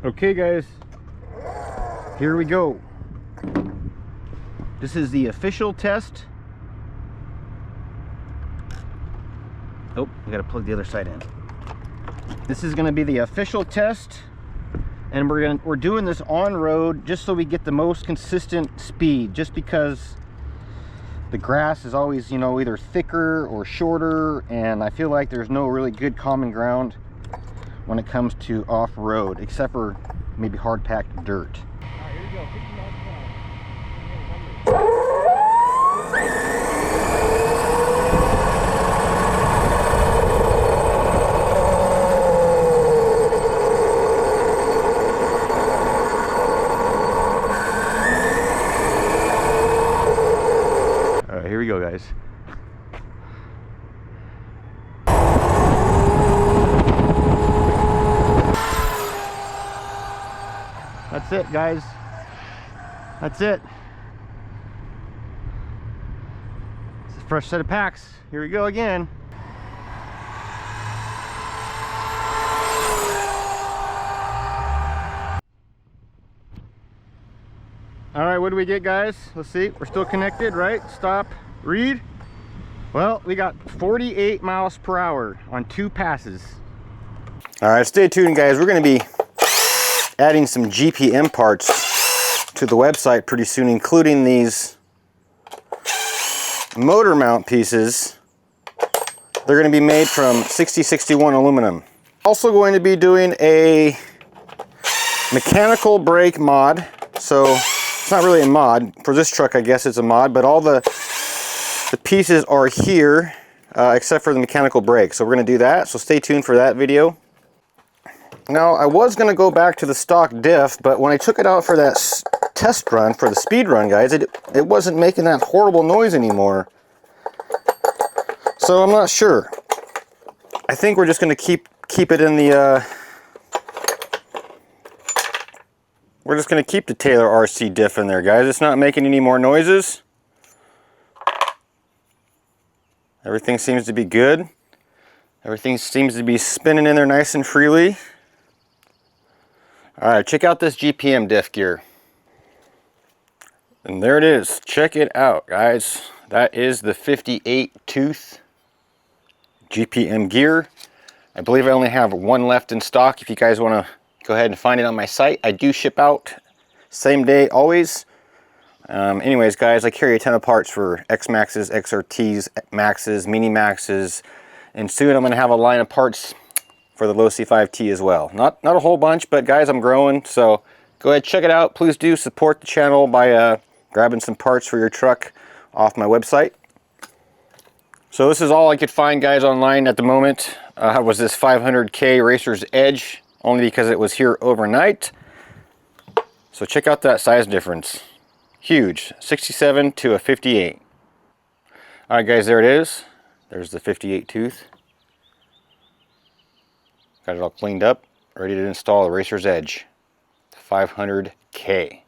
Okay guys, here we go. This is the official test. Oh, we gotta plug the other side in. This is gonna be the official test, and we're doing this on road just so we get the most consistent speed, just because the grass is always, you know, either thicker or shorter, and I feel like there's no really good common ground when it comes to off-road, except for maybe hard-packed dirt. All right, here we go. 50 miles per All right, here we go, guys. That's it, guys. That's it. It's a fresh set of packs. Here we go again. All right, what do we get, guys? Let's see. We're still connected, right? Stop. Read. Well, we got 48 miles per hour on 2 passes. All right, stay tuned, guys. We're going to be adding some GPM parts to the website pretty soon, including these motor mount pieces. They're going to be made from 6061 aluminum. Also going to be doing a mechanical brake mod. So it's not really a mod for this truck, I guess it's a mod, but all the pieces are here except for the mechanical brake. So we're going to do that, so stay tuned for that video. Now, I was going to go back to the stock diff, but when I took it out for that test run, for the speed run, guys, it wasn't making that horrible noise anymore. So I'm not sure. I think we're just going to keep it in the... we're just going to keep the Taylor RC diff in there, guys. It's not making any more noises. Everything seems to be good. Everything seems to be spinning in there nice and freely. All right, check out this GPM diff gear. And there it is. Check it out, guys. That is the 58 tooth GPM gear. I believe I only have one left in stock. If you guys want to go ahead and find it on my site, I do ship out same day always. Anyways, guys, I carry a ton of parts for X Maxes, XRTs, Maxes, Mini Maxes, and soon I'm going to have a line of parts for the Losi 5T as well. Not a whole bunch, but guys, I'm growing, so go ahead, check it out. Please do support the channel by grabbing some parts for your truck off my website. So this is all I could find, guys, online at the moment. Was this 500K Racer's Edge, only because it was here overnight. So check out that size difference. Huge, 67 to a 58. All right, guys, there it is. There's the 58 tooth. Got it all cleaned up, ready to install a Racer's Edge 500K.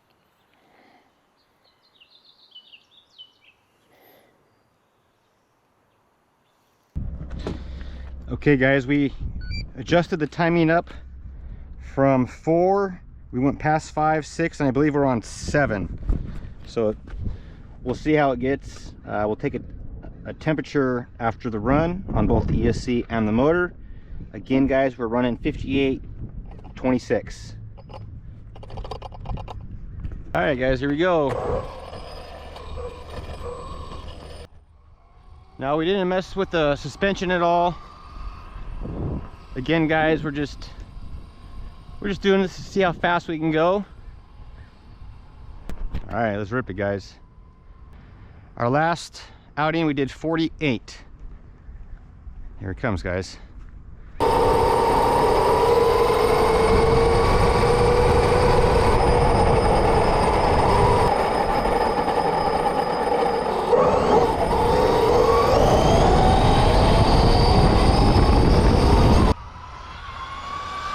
Okay, guys, we adjusted the timing up from 4. We went past 5, 6, and I believe we're on 7. So we'll see how it gets. We'll take a temperature after the run on both the ESC and the motor. Again, guys, we're running 58.26. All right, guys, here we go. Now, we didn't mess with the suspension at all. Again, guys, we're just doing this to see how fast we can go. All right, let's rip it, guys. Our last outing, we did 48. Here it comes, guys.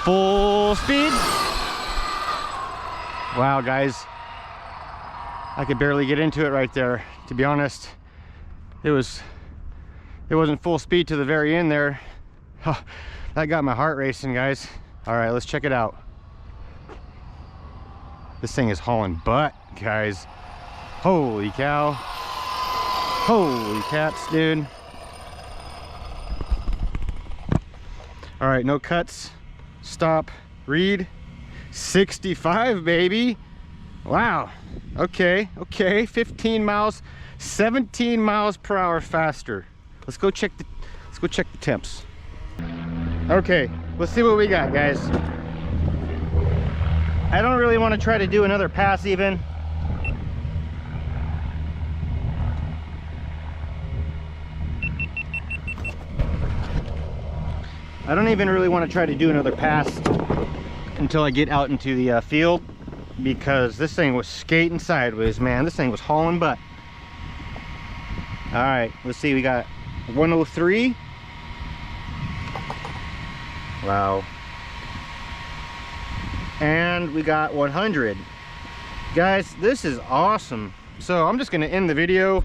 Full speed. Wow, guys, I could barely get into it right there, to be honest. It wasn't full speed to the very end there. That got my heart racing, guys. All right, let's check it out. This thing is hauling butt, guys. Holy cow. Holy cats, dude. All right, no cuts. Stop. Read. 65, baby. Wow. Okay, okay. 15 miles, 17 miles per hour faster. Let's go check the temps. Okay, let's see what we got, guys. I don't really want to try to do another pass even. I don't even really want to try to do another pass until I get out into the field, because this thing was skating sideways, man. This thing was hauling butt. All right, let's see. We got 103. Wow. And we got 100. Guys, this is awesome. So I'm just going to end the video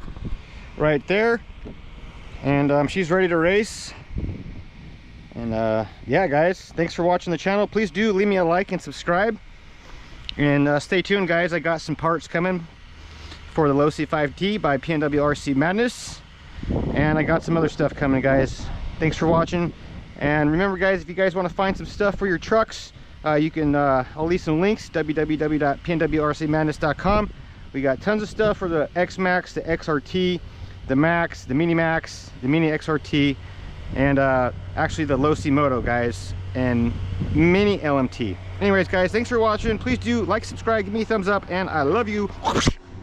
right there. And she's ready to race. And yeah, guys, thanks for watching the channel. Please do leave me a like and subscribe. And stay tuned, guys. I got some parts coming for the Losi 5T by PnwRcMadness. And I got some other stuff coming, guys. Thanks for watching. And remember, guys, if you guys want to find some stuff for your trucks, you can, I'll leave some links, www.PnwRcMadness.com. We got tons of stuff for the X-Max, the XRT, the Max, the Mini Max, the Mini XRT, and actually the Losi Moto, guys, and Mini LMT. Anyways, guys, thanks for watching. Please do like, subscribe, give me a thumbs up, and I love you.